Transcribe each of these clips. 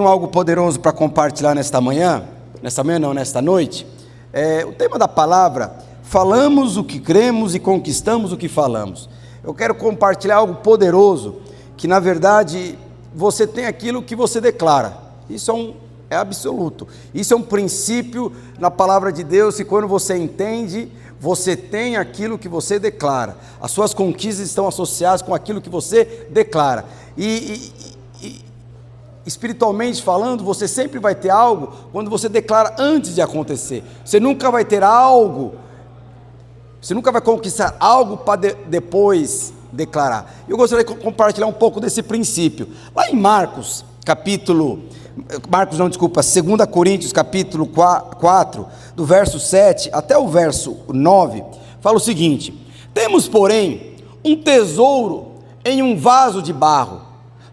Algo poderoso para compartilhar nesta noite. O tema da palavra: falamos o que cremos e conquistamos o que falamos. Eu quero compartilhar algo poderoso, que na verdade você tem aquilo que você declara. Isso é absoluto. Isso é um princípio na palavra de Deus, e quando você entende, você tem aquilo que você declara. As suas conquistas estão associadas com aquilo que você declara. Espiritualmente falando, você sempre vai ter algo quando você declara antes de acontecer. Você nunca vai ter algo, você nunca vai conquistar algo para depois declarar. Eu gostaria de compartilhar um pouco desse princípio. Lá em 2 Coríntios capítulo 4, do verso 7 até o verso 9, fala o seguinte: temos, porém, um tesouro em um vaso de barro,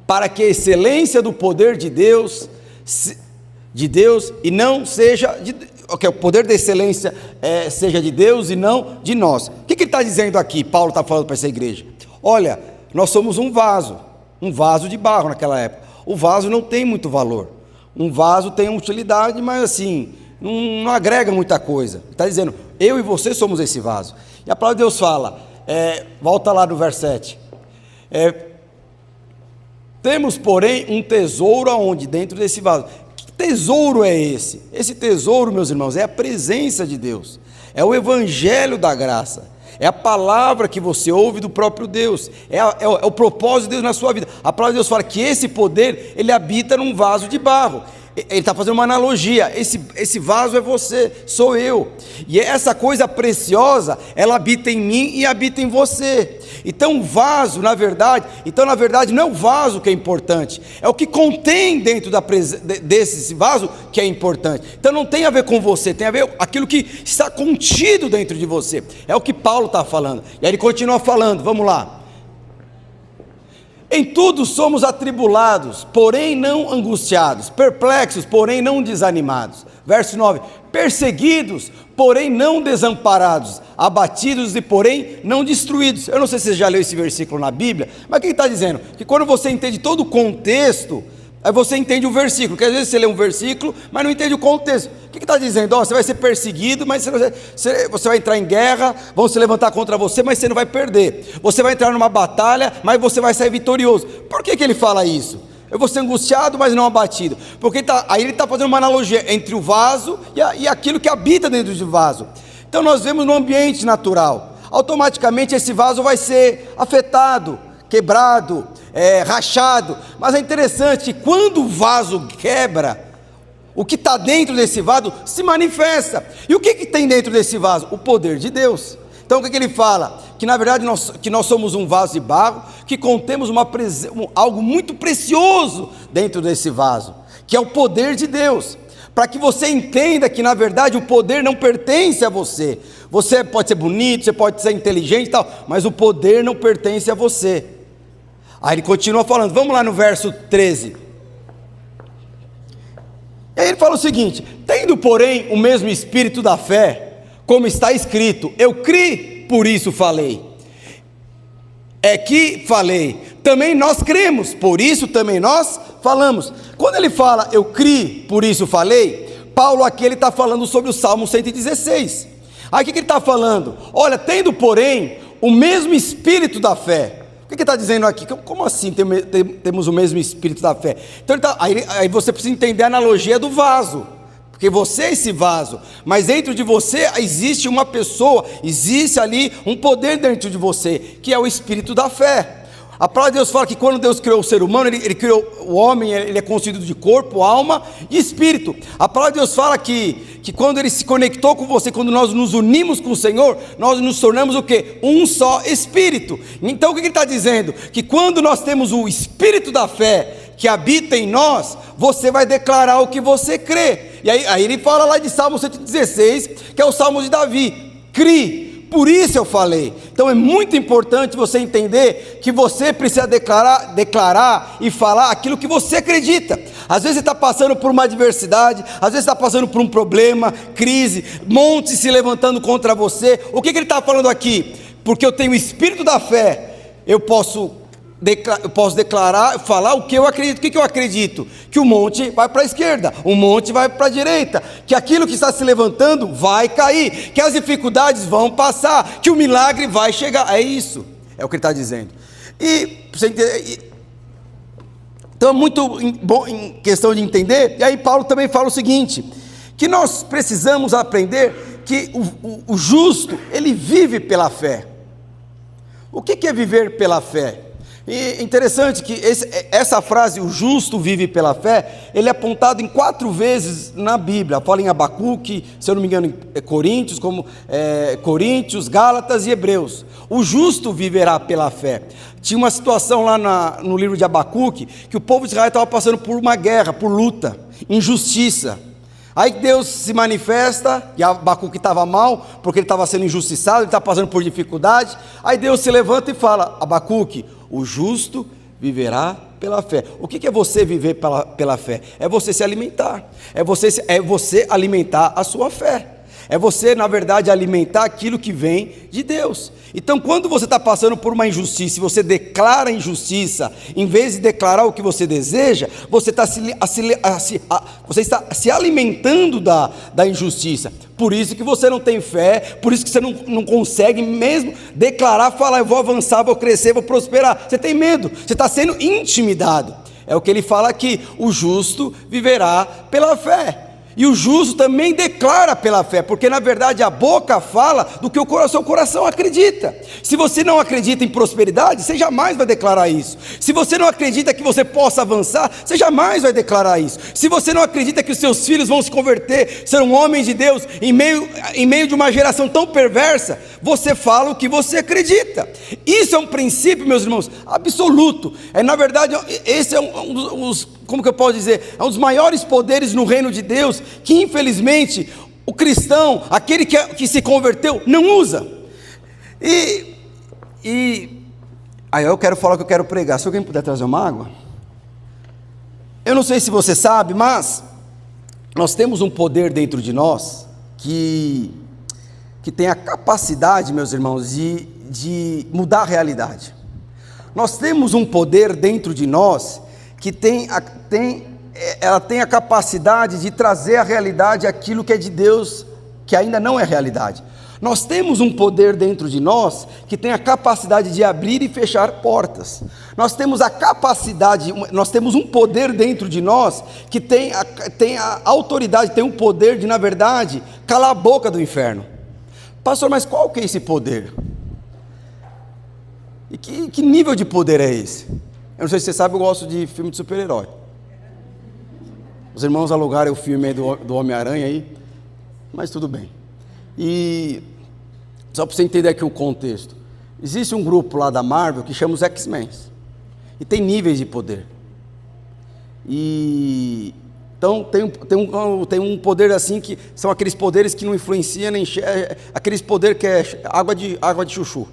para que a excelência do poder de Deus e não seja o poder da excelência seja de Deus e não de nós. O que ele está dizendo aqui? Paulo está falando para essa igreja: olha, nós somos um vaso de barro naquela época. O vaso não tem muito valor, um vaso tem utilidade, mas assim, não agrega muita coisa. Ele está dizendo: eu e você somos esse vaso. E a palavra de Deus fala, volta lá no verso 7, temos, porém, um tesouro aonde? Dentro desse vaso. Que tesouro é esse? Esse tesouro, meus irmãos, é a presença de Deus, é o evangelho da graça, é a palavra que você ouve do próprio Deus, é o propósito de Deus na sua vida. A palavra de Deus fala que esse poder, ele habita num vaso de barro. Ele está fazendo uma analogia: esse vaso é você, sou eu, e essa coisa preciosa, ela habita em mim e habita em você. Então o vaso, na verdade, não é o vaso que é importante, é o que contém dentro desse vaso que é importante. Então não tem a ver com você, tem a ver com aquilo que está contido dentro de você. É o que Paulo está falando, e aí ele continua falando, vamos lá. Em tudo somos atribulados, porém não angustiados, perplexos, porém não desanimados. Verso 9, perseguidos, porém não desamparados, abatidos e porém não destruídos. Eu não sei se você já leu esse versículo na Bíblia, mas o que ele está dizendo? Que quando você entende todo o contexto, aí você entende o versículo, porque às vezes você lê um versículo, mas não entende o contexto. O que está dizendo? Você vai ser perseguido, mas você vai entrar em guerra, vão se levantar contra você, mas você não vai perder. Você vai entrar numa batalha, mas você vai sair vitorioso. Por que ele fala isso? Eu vou ser angustiado, mas não abatido. Porque aí ele está fazendo uma analogia entre o vaso e aquilo que habita dentro do vaso. Então nós vemos no ambiente natural, automaticamente esse vaso vai ser afetado, quebrado, rachado. Mas é interessante que quando o vaso quebra, o que está dentro desse vaso se manifesta. E o que tem dentro desse vaso? O poder de Deus. Então o que ele fala? Que na verdade nós somos um vaso de barro, que contemos algo muito precioso dentro desse vaso, que é o poder de Deus. Para que você entenda que na verdade o poder não pertence a você. Você pode ser bonito, você pode ser inteligente e tal, mas o poder não pertence a você. Aí ele continua falando, vamos lá no verso 13. E aí ele fala o seguinte: tendo, porém, o mesmo espírito da fé, como está escrito, eu criei, por isso falei. Também nós cremos, por isso também nós falamos. Quando ele fala, eu criei, por isso falei, Paulo aqui ele está falando sobre o Salmo 116. Aí o que ele está falando? Olha, tendo, porém, o mesmo espírito da fé. O que ele está dizendo aqui? Como assim temos o mesmo espírito da fé? Então aí você precisa entender a analogia do vaso, porque você é esse vaso, mas dentro de você existe uma pessoa, existe ali um poder dentro de você, que é o espírito da fé. A palavra de Deus fala que quando Deus criou o ser humano, ele criou o homem, ele é constituído de corpo, alma e espírito. A palavra de Deus fala que quando ele se conectou com você, quando nós nos unimos com o Senhor, nós nos tornamos o quê? Um só espírito. Então o que ele está dizendo? Que quando nós temos o espírito da fé que habita em nós, você vai declarar o que você crê. E aí ele fala lá de Salmo 116, que é o Salmo de Davi: crie, por isso eu falei. Então é muito importante você entender que você precisa declarar e falar aquilo que você acredita. Às vezes você está passando por uma adversidade, às vezes está passando por um problema, crise, montes se levantando contra você. O que ele está falando aqui? Porque eu tenho o espírito da fé, eu posso eu posso declarar, falar o que eu acredito. O que eu acredito? Que o monte vai para a esquerda, o monte vai para a direita, que aquilo que está se levantando vai cair, que as dificuldades vão passar, que o milagre vai chegar. É isso, é o que ele está dizendo. Então é muito bom em questão de entender. E aí Paulo também fala o seguinte, que nós precisamos aprender que o justo, ele vive pela fé. O que é viver pela fé? E interessante que essa frase, o justo vive pela fé, ele é apontado em 4 vezes na Bíblia. Fala em Abacuque, se eu não me engano, em Coríntios, Coríntios, Gálatas e Hebreus. O justo viverá pela fé. Tinha uma situação lá no livro de Abacuque, que o povo de Israel estava passando por uma guerra, por luta, injustiça. Aí Deus se manifesta, e Abacuque estava mal, porque ele estava sendo injustiçado, ele estava passando por dificuldade. Aí Deus se levanta e fala: Abacuque, o justo viverá pela fé. O que é você viver pela fé? É você se alimentar, é você alimentar a sua fé. É você, na verdade, alimentar aquilo que vem de Deus. Então, quando você está passando por uma injustiça e você declara a injustiça, em vez de declarar o que você deseja, você está se alimentando da injustiça. Por isso que você não tem fé, por isso que você não consegue mesmo declarar, falar: eu vou avançar, vou crescer, vou prosperar. Você tem medo, você está sendo intimidado. É o que ele fala aqui: o justo viverá pela fé. E o justo também declara pela fé, porque na verdade a boca fala do que o seu coração acredita. Se você não acredita em prosperidade, você jamais vai declarar isso. Se você não acredita que você possa avançar, você jamais vai declarar isso. Se você não acredita que os seus filhos vão se converter, serão homens de Deus, em meio de uma geração tão perversa, você fala o que você acredita. Isso é um princípio, meus irmãos, absoluto. Na verdade, esse é como que eu posso dizer? É um dos maiores poderes no reino de Deus, que infelizmente o cristão, aquele que se converteu, não usa. Aí eu quero falar o que eu quero pregar. Se alguém puder trazer uma água. Eu não sei se você sabe, mas nós temos um poder dentro de nós que tem a capacidade, meus irmãos, de mudar a realidade. Nós temos um poder dentro de nós que ela tem a capacidade de trazer à realidade aquilo que é de Deus, que ainda não é realidade. Nós temos um poder dentro de nós que tem a capacidade de abrir e fechar portas. Nós temos um poder dentro de nós que tem a autoridade, tem o poder de, na verdade, calar a boca do inferno. Pastor, mas qual que é esse poder? E que nível de poder é esse? Eu não sei se você sabe, eu gosto de filme de super-herói. Os irmãos alugaram o filme aí do Homem-Aranha aí, mas tudo bem. E só para você entender aqui o contexto, existe um grupo lá da Marvel que chama os X-Men, e tem níveis de poder. Então tem um poder assim, que são aqueles poderes que não influenciam nem aqueles poderes que é água de chuchu.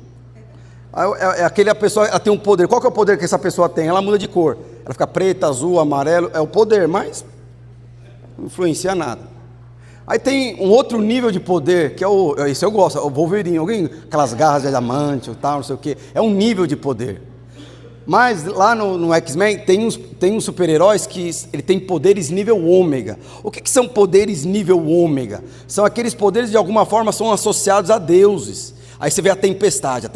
Aquela pessoa, ela tem um poder. Qual que é o poder que essa pessoa tem? Ela muda de cor, ela fica preta, azul, amarelo. É o poder, mas não influencia nada. Aí tem um outro nível de poder, que esse eu gosto, o Wolverine, aquelas garras de diamante ou tal, não sei o que. É um nível de poder. Mas lá no X-Men tem uns super-heróis que ele tem poderes nível ômega. O que são poderes nível ômega? São aqueles poderes que de alguma forma são associados a deuses. Aí você vê a tempestade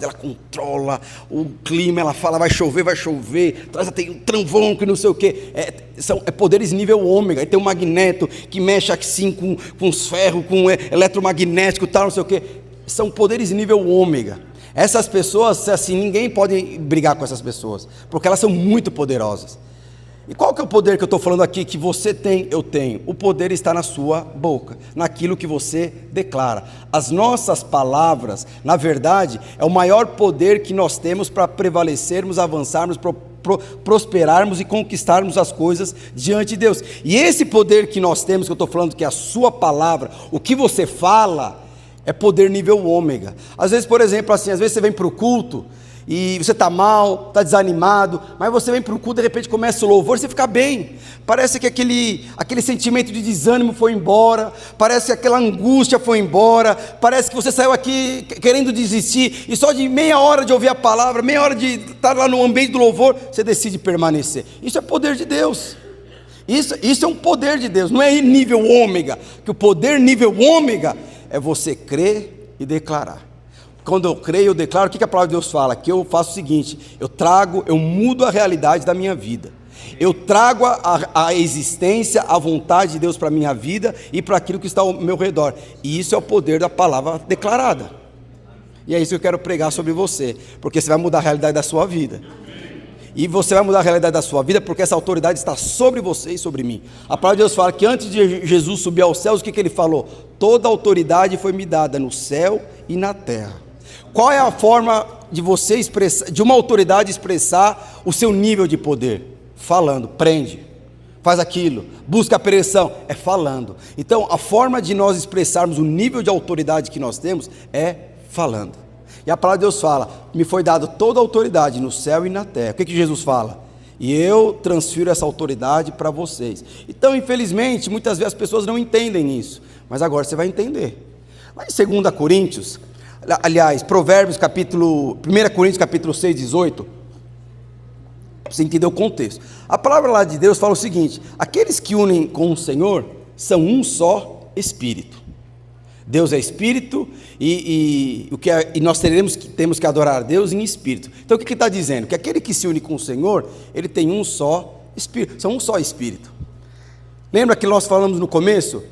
ela controla o clima, ela fala vai chover, tem um trovão que não sei o que, são poderes nível ômega. Aí tem um magneto que mexe assim com os ferros, com eletromagnético tal, não sei o que, são poderes nível ômega. Essas pessoas, assim, ninguém pode brigar com essas pessoas, porque elas são muito poderosas. E qual que é o poder que eu estou falando aqui, que você tem, eu tenho? O poder está na sua boca, naquilo que você declara. As nossas palavras, na verdade, é o maior poder que nós temos para prevalecermos, avançarmos, prosperarmos e conquistarmos as coisas diante de Deus. E esse poder que nós temos, que eu estou falando, que é a sua palavra, o que você fala, é poder nível ômega. Às vezes, por exemplo, assim, às vezes você vem para o culto e você está mal, está desanimado, mas você vem para o culto, de repente começa o louvor, você fica bem, parece que aquele sentimento de desânimo foi embora, parece que aquela angústia foi embora, parece que você saiu aqui querendo desistir, e só de meia hora de ouvir a palavra, meia hora de estar lá no ambiente do louvor, você decide permanecer. Isso é poder de Deus. Isso é um poder de Deus, não é nível ômega, que o poder nível ômega é você crer e declarar. Quando eu creio, eu declaro, o que a palavra de Deus fala? Que eu faço o seguinte, eu mudo a realidade da minha vida, eu trago a existência, a vontade de Deus para a minha vida e para aquilo que está ao meu redor, e isso é o poder da palavra declarada, e é isso que eu quero pregar sobre você, porque você vai mudar a realidade da sua vida, e você vai mudar a realidade da sua vida, porque essa autoridade está sobre você e sobre mim. A palavra de Deus fala que antes de Jesus subir aos céus, o que ele falou? Toda autoridade foi me dada no céu e na terra. Qual é a forma de você expressar, de uma autoridade expressar o seu nível de poder? Falando, prende, faz aquilo, busca a pressão, é falando. Então a forma de nós expressarmos o nível de autoridade que nós temos é falando. E a palavra de Deus fala, me foi dado toda a autoridade no céu e na terra. O que Jesus fala? E eu transfiro essa autoridade para vocês. Então, infelizmente, muitas vezes as pessoas não entendem isso, mas agora você vai entender. Lá em 2 Coríntios, aliás, Provérbios 1 Coríntios capítulo 6, 18, para você entender o contexto. A palavra lá de Deus fala o seguinte, aqueles que unem com o Senhor são um só Espírito. Deus é Espírito e nós temos que adorar a Deus em Espírito. Então o que está dizendo? Que aquele que se une com o Senhor, ele tem um só Espírito, são um só Espírito. Lembra que nós falamos no começo?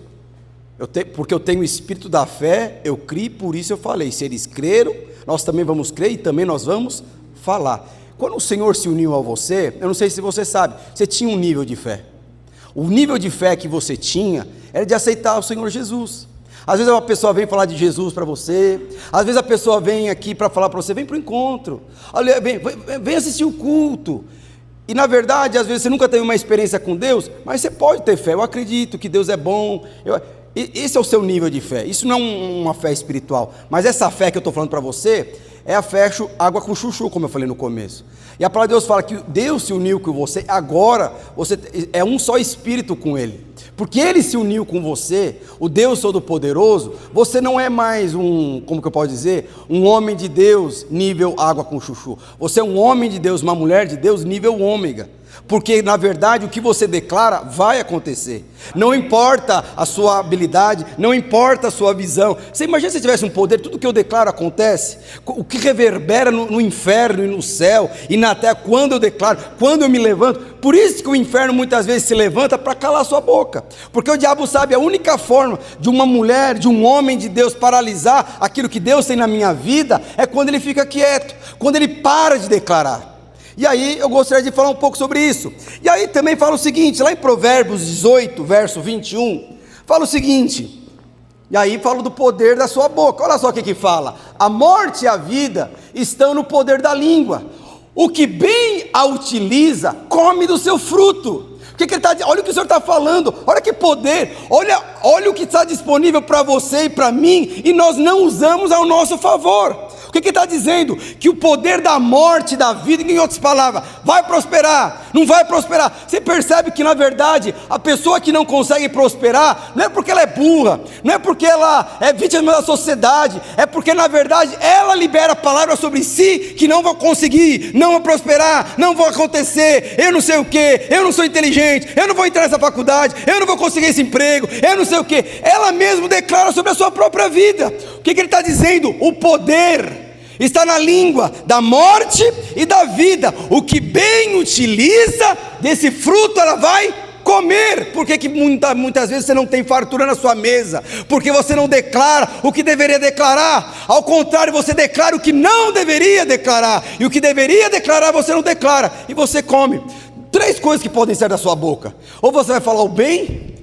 Porque eu tenho o Espírito da fé, eu criei, por isso eu falei, se eles creram, nós também vamos crer e também nós vamos falar. Quando o Senhor se uniu a você, eu não sei se você sabe, você tinha um nível de fé. O nível de fé que você tinha era de aceitar o Senhor Jesus. Às vezes uma pessoa vem falar de Jesus para você, às vezes a pessoa vem aqui para falar para você, vem para o encontro, olha, vem assistir o culto, e na verdade, às vezes você nunca teve uma experiência com Deus, mas você pode ter fé, eu acredito que Deus é bom, esse é o seu nível de fé, isso não é uma fé espiritual, mas essa fé que eu estou falando para você, é a fé água com chuchu, como eu falei no começo, e a palavra de Deus fala que Deus se uniu com você, agora você é um só Espírito com Ele, porque Ele se uniu com você, o Deus Todo-Poderoso, você não é mais como que eu posso dizer, um homem de Deus nível água com chuchu, você é um homem de Deus, uma mulher de Deus nível ômega, porque na verdade o que você declara vai acontecer, não importa a sua habilidade, não importa a sua visão, você imagina se tivesse um poder, tudo que eu declaro acontece, o que reverbera no inferno e no céu e na terra, quando eu declaro, quando eu me levanto, por isso que o inferno muitas vezes se levanta para calar sua boca, porque o diabo sabe a única forma de uma mulher, de um homem de Deus paralisar aquilo que Deus tem na minha vida, é quando ele fica quieto, quando ele para de declarar. E aí eu gostaria de falar um pouco sobre isso. E aí também fala o seguinte, lá em Provérbios 18, verso 21, fala o seguinte, e aí fala do poder da sua boca, olha só o que fala, a morte e a vida estão no poder da língua, o que bem a utiliza, come do seu fruto. O que ele está dizendo? Olha o que o Senhor está falando, olha que poder, olha o que está disponível para você e para mim, e nós não usamos ao nosso favor. O que ele está dizendo? Que o poder da morte, da vida, em outras palavras, vai prosperar, não vai prosperar. Você percebe que na verdade, a pessoa que não consegue prosperar, não é porque ela é burra, não é porque ela é vítima da sociedade, é porque na verdade, ela libera palavras sobre si, que não vão conseguir, não vão prosperar, não vão acontecer, eu não sei o que, eu não sou inteligente, eu não vou entrar nessa faculdade, eu não vou conseguir esse emprego, eu não sei o que, ela mesma declara sobre a sua própria vida. O que ele está dizendo? O poder está na língua da morte e da vida, o que bem utiliza, desse fruto ela vai comer. Por que muitas vezes você não tem fartura na sua mesa? Porque você não declara o que deveria declarar, ao contrário, você declara o que não deveria declarar, e o que deveria declarar você não declara, e você come. 3 coisas que podem sair da sua boca, ou você vai falar o bem,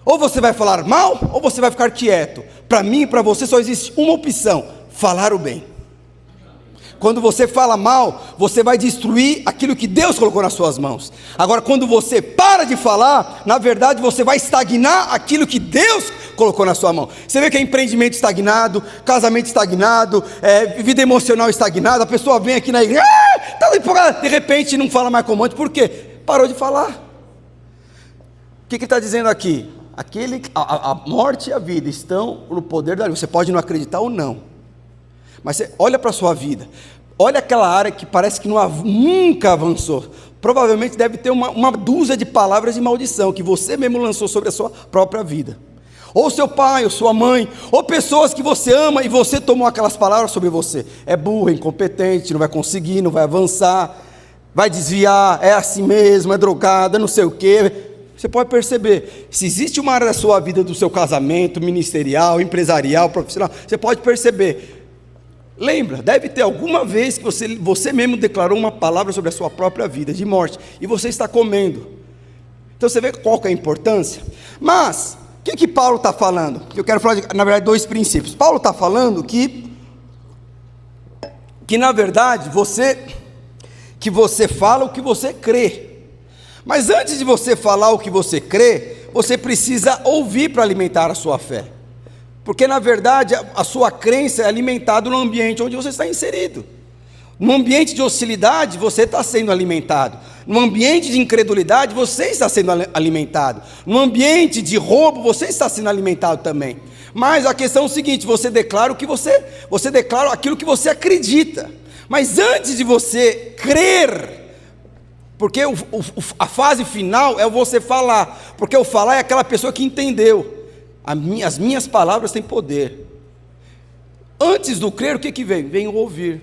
ou você vai falar mal, ou você vai ficar quieto. Para mim e para você só existe uma opção, falar o bem. Quando você fala mal, você vai destruir aquilo que Deus colocou nas suas mãos. Agora, quando você para de falar, na verdade você vai estagnar aquilo que Deus colocou na sua mão. Você vê que é empreendimento estagnado, casamento estagnado, vida emocional estagnada, a pessoa vem aqui na igreja, tá empolgada, de repente não fala mais com um monte, por quê? Parou de falar. O que ele está dizendo aqui? A morte e a vida estão no poder da língua. Você pode não acreditar ou não, mas você olha para a sua vida, olha aquela área que parece que nunca avançou. Provavelmente deve ter uma dúzia de palavras de maldição que você mesmo lançou sobre a sua própria vida. Ou seu pai, ou sua mãe, ou pessoas que você ama e você tomou aquelas palavras sobre você. É burro, é incompetente, não vai conseguir, não vai avançar, vai desviar, é assim mesmo, é drogada, não sei o quê. Você pode perceber, se existe uma área da sua vida, do seu casamento, ministerial, empresarial, profissional, você pode perceber. Lembra, deve ter alguma vez que você mesmo declarou uma palavra sobre a sua própria vida, de morte, e você está comendo. Então você vê qual que é a importância. Mas, o que Paulo está falando? Eu quero falar, na verdade, 2 princípios. Paulo está falando que na verdade, você fala o que você crê. Mas antes de você falar o que você crê, você precisa ouvir para alimentar a sua fé. Porque na verdade a sua crença é alimentada no ambiente onde você está inserido. No ambiente de hostilidade você está sendo alimentado. No ambiente de incredulidade você está sendo alimentado. No ambiente de roubo você está sendo alimentado também. Mas a questão é o seguinte: você declara você declara aquilo que você acredita. Mas antes de você crer, porque a fase final é você falar. Porque o falar é aquela pessoa que entendeu. As minhas palavras têm poder. Antes do crer, o que vem? Vem o ouvir.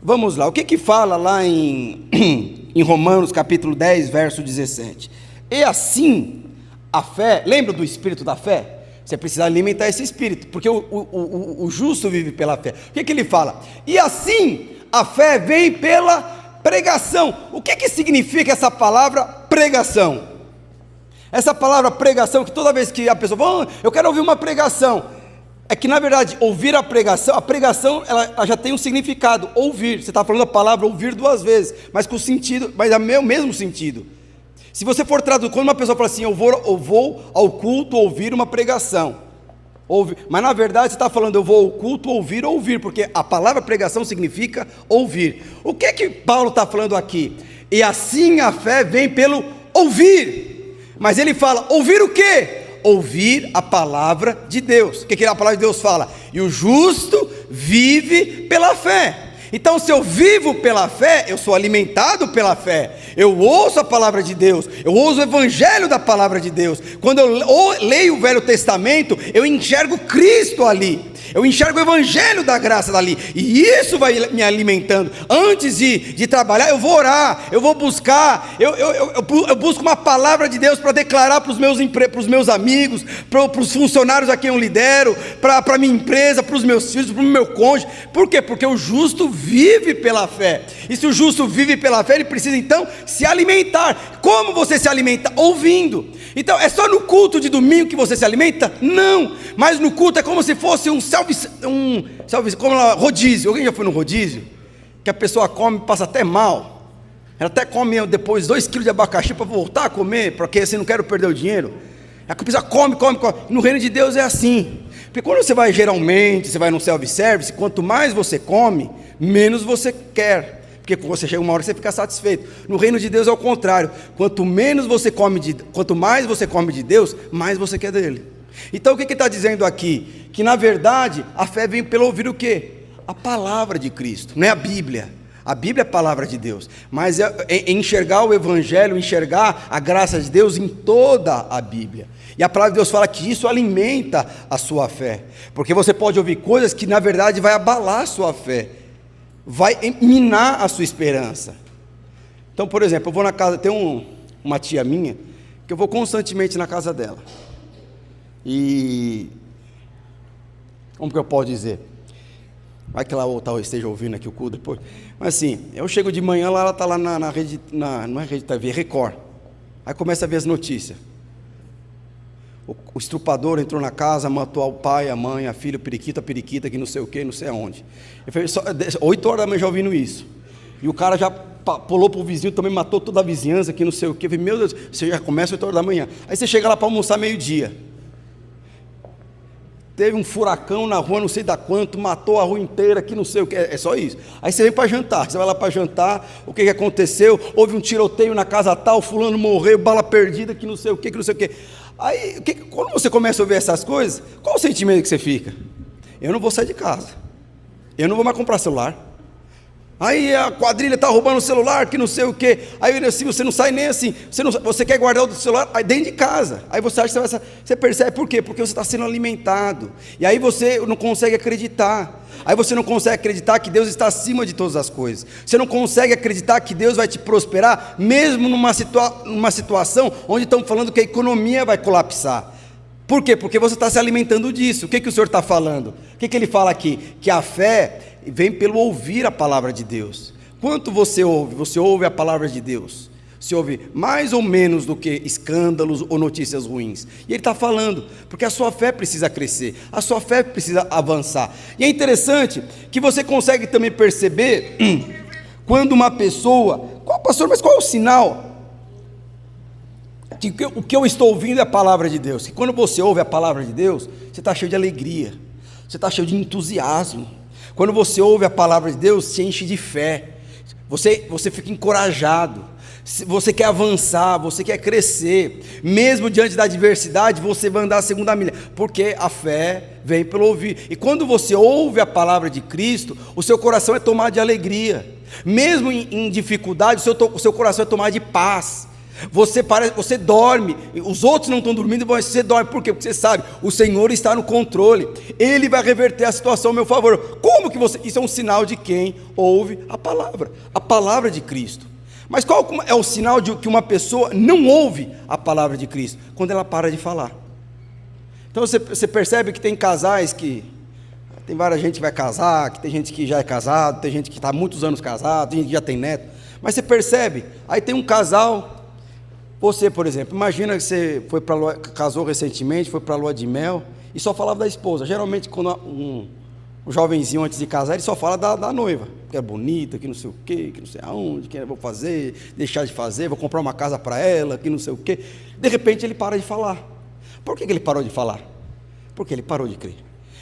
Vamos lá, o que fala lá em Romanos capítulo 10, verso 17? E assim, a fé, lembra do espírito da fé? Você precisa alimentar esse espírito, porque o justo vive pela fé. O que ele fala? E assim, a fé vem pela pregação. O que significa essa palavra pregação? Essa palavra pregação, que toda vez que a pessoa eu quero ouvir uma pregação, é que na verdade ouvir a pregação ela já tem um significado, ouvir. Você está falando a palavra ouvir 2 vezes, mas com sentido, mas é o mesmo sentido. Se você for traduzir, quando uma pessoa fala assim, eu vou ao culto ouvir uma pregação, mas na verdade você está falando, eu vou ao culto ouvir, porque a palavra pregação significa ouvir. O que Paulo está falando aqui? E assim a fé vem pelo ouvir. Mas ele fala, ouvir o quê? Ouvir a palavra de Deus. O que a palavra de Deus fala? E o justo vive pela fé. Então, se eu vivo pela fé, eu sou alimentado pela fé. Eu ouço a palavra de Deus, eu ouço o evangelho da palavra de Deus. Quando eu leio o Velho Testamento, eu enxergo Cristo ali. Eu enxergo o evangelho da graça dali, e isso vai me alimentando. Antes de trabalhar, eu vou orar, eu vou buscar, eu busco uma palavra de Deus para declarar para os meus amigos, para os funcionários a quem eu lidero, para a minha empresa, para os meus filhos, para o meu cônjuge. Por quê? Porque o justo vive pela fé, e se o justo vive pela fé, ele precisa então se alimentar. Como você se alimenta? Ouvindo. Então, é só no culto de domingo que você se alimenta? Não, mas no culto é como se fosse como rodízio. Alguém já foi no rodízio? Que a pessoa come e passa até mal. Ela até come depois 2 quilos de abacaxi para voltar a comer, porque assim, não quero perder o dinheiro. A pessoa come. No reino de Deus é assim. Porque quando você vai você vai no self-service, quanto mais você come, menos você quer. Porque você chega uma hora que você fica satisfeito. No reino de Deus é o contrário. Quanto mais você come de Deus, mais você quer dele. Então o que ele está dizendo aqui? Que na verdade a fé vem pelo ouvir o quê? A palavra de Cristo, não é a Bíblia. A Bíblia é a palavra de Deus, mas é enxergar o evangelho, enxergar a graça de Deus em toda a Bíblia. E a palavra de Deus fala que isso alimenta a sua fé, porque você pode ouvir coisas que na verdade vai abalar a sua fé, vai minar a sua esperança. Então, por exemplo, eu vou na casa, tem uma tia minha, que eu vou constantemente na casa dela. E como que eu posso dizer? Vai que ela talvez esteja ouvindo aqui o culto depois. Mas assim, eu chego de manhã lá, ela está lá na rede, não é rede TV, Record. Aí começa a ver as notícias. O estrupador entrou na casa, matou o pai, a mãe, a filha, a periquita, que não sei o que, não sei aonde. Eu falei, 8 horas da manhã já ouvindo isso. E o cara já pulou para o vizinho, também matou toda a vizinhança, que não sei o que. Eu falei, meu Deus, você já começa 8 horas da manhã. Aí você chega lá para almoçar meio-dia. teve um furacão na rua, não sei da quanto, matou a rua inteira, que não sei o que, é só isso. Aí você vem para jantar, você vai lá para jantar, o que aconteceu? Houve um tiroteio na casa tal, fulano morreu, bala perdida, que não sei o que não sei o que. Aí, quando você começa a ouvir essas coisas, qual o sentimento que você fica? Eu não vou sair de casa, eu não vou mais comprar celular. Aí a quadrilha está roubando o celular, que não sei o quê. Aí assim, você não sai nem assim. Você quer guardar o celular aí dentro de casa. Aí você acha que você percebe por quê? Porque você está sendo alimentado. E aí você não consegue acreditar. Aí você não consegue acreditar que Deus está acima de todas as coisas. Você não consegue acreditar que Deus vai te prosperar, mesmo numa situação onde estão falando que a economia vai colapsar. Por quê? Porque você está se alimentando disso. O que o Senhor está falando? O que ele fala aqui? Que a fé vem pelo ouvir a palavra de Deus. Quanto você ouve? Você ouve a palavra de Deus. Você ouve mais ou menos do que escândalos ou notícias ruins. E ele está falando, porque a sua fé precisa crescer, a sua fé precisa avançar. E é interessante que você consegue também perceber quando uma pessoa, pastor, mas qual é o sinal? Que o que eu estou ouvindo é a palavra de Deus. Que quando você ouve a palavra de Deus, você está cheio de alegria, você está cheio de entusiasmo. Quando você ouve a palavra de Deus, se enche de fé, você fica encorajado, você quer avançar, você quer crescer, mesmo diante da adversidade, você vai andar a segunda milha, porque a fé vem pelo ouvir. E quando você ouve a palavra de Cristo, o seu coração é tomado de alegria, mesmo em dificuldade, o seu coração é tomado de paz. Você dorme, os outros não estão dormindo, mas você dorme, por quê? Porque você sabe, o Senhor está no controle, Ele vai reverter a situação a meu favor. Como que isso é um sinal de quem ouve a palavra de Cristo. Mas qual é o sinal de que uma pessoa não ouve a palavra de Cristo? Quando ela para de falar. Então você percebe que tem casais que, tem várias gente que vai casar, que tem gente que já é casado, tem gente que está há muitos anos casado, tem gente que já tem neto, mas você percebe, aí tem um casal. Você, por exemplo, imagina que você casou recentemente, foi para a lua de mel e só falava da esposa. Geralmente, quando um jovenzinho antes de casar, ele só fala da noiva, que é bonita, que não sei o quê, que não sei aonde, que eu vou fazer, deixar de fazer, vou comprar uma casa para ela, que não sei o quê. De repente, ele para de falar. Por que ele parou de falar? Porque ele parou de crer.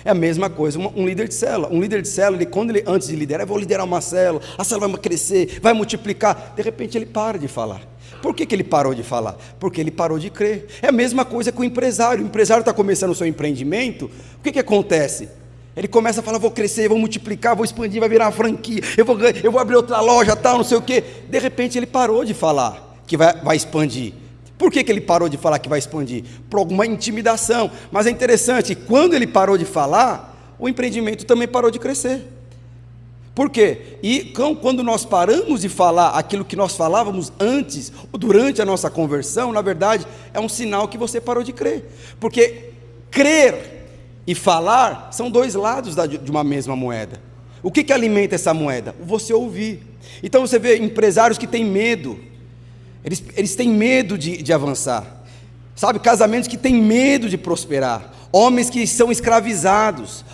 É a mesma coisa, um líder de célula. Um líder de célula, antes de liderar, eu vou liderar uma célula, a célula vai crescer, vai multiplicar. De repente, ele para de falar. Por que ele parou de falar? Porque ele parou de crer. É a mesma coisa com o empresário. O empresário está começando o seu empreendimento, o que acontece? Ele começa a falar, vou crescer, vou multiplicar, vou expandir, vai virar uma franquia, eu vou abrir outra loja, tal, não sei o quê. De repente ele parou de falar que vai expandir. Por que ele parou de falar que vai expandir? Por alguma intimidação. Mas é interessante, quando ele parou de falar, o empreendimento também parou de crescer. Por quê? E quando nós paramos de falar aquilo que nós falávamos antes, ou durante a nossa conversão, na verdade, é um sinal que você parou de crer. Porque crer e falar são dois lados de uma mesma moeda. O que alimenta essa moeda? Você ouvir. Então você vê empresários que têm medo, eles têm medo de avançar. Sabe, casamentos que têm medo de prosperar. Homens que são escravizados,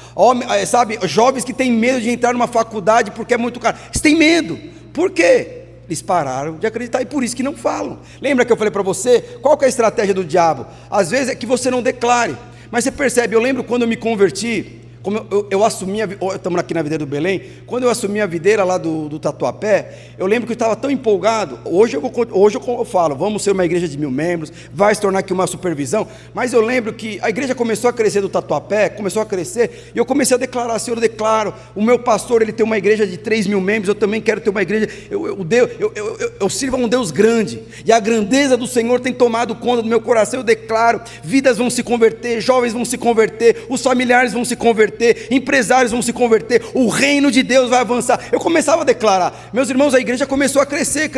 jovens que têm medo de entrar numa faculdade porque é muito caro. Eles têm medo. Por quê? Eles pararam de acreditar e por isso que não falam. Lembra que eu falei para você? Qual que é a estratégia do diabo? Às vezes é que você não declare. Mas você percebe, eu lembro quando eu me converti, como eu assumi, estamos aqui na videira do Belém, quando eu assumi a videira lá do Tatuapé, eu lembro que eu estava tão empolgado. Hoje eu falo, vamos ser uma igreja de 1000 membros, vai se tornar aqui uma supervisão, mas eu lembro que a igreja começou a crescer do Tatuapé, começou a crescer, e eu comecei a declarar, Senhor, eu declaro, o meu pastor, ele tem uma igreja de 3.000 membros, eu também quero ter uma igreja, eu sirvo a um Deus grande, e a grandeza do Senhor tem tomado conta do meu coração, eu declaro, vidas vão se converter, jovens vão se converter, os familiares vão se converter, empresários vão se converter, o reino de Deus vai avançar. Eu começava a declarar, meus irmãos, a igreja começou a crescer.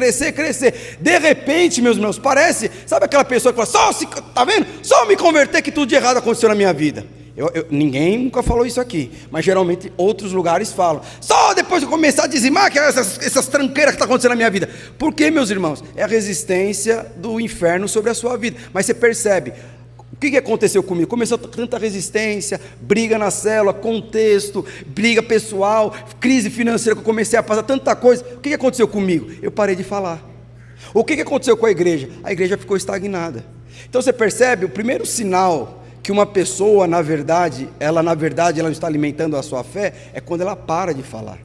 De repente, meus irmãos, parece, sabe aquela pessoa que fala, tá vendo? Só me converter que tudo de errado aconteceu na minha vida. Ninguém nunca falou isso aqui, mas geralmente outros lugares falam, só depois de eu começar a dizimar que essas tranqueiras que estão acontecendo na minha vida. Por quê, meus irmãos? É a resistência do inferno sobre a sua vida. Mas você percebe, o que aconteceu comigo? Começou tanta resistência, briga na célula, contexto, briga pessoal, crise financeira que eu comecei a passar, tanta coisa. O que aconteceu comigo? Eu parei de falar. O que aconteceu com a igreja? A igreja ficou estagnada. Então você percebe, o primeiro sinal que uma pessoa, na verdade, ela não está alimentando a sua fé, é quando ela para de falar.